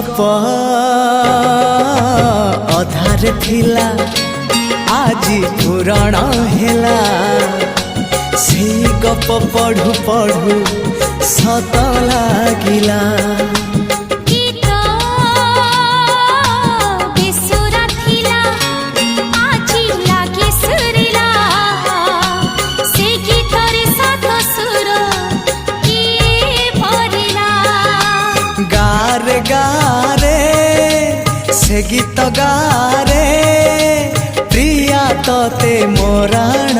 गप अधार थिला आजी पुराण हेला से गप पढ़ु पढ़ु सत लागिला गारे गारे से गीत गारे प्रिया तोते मोराण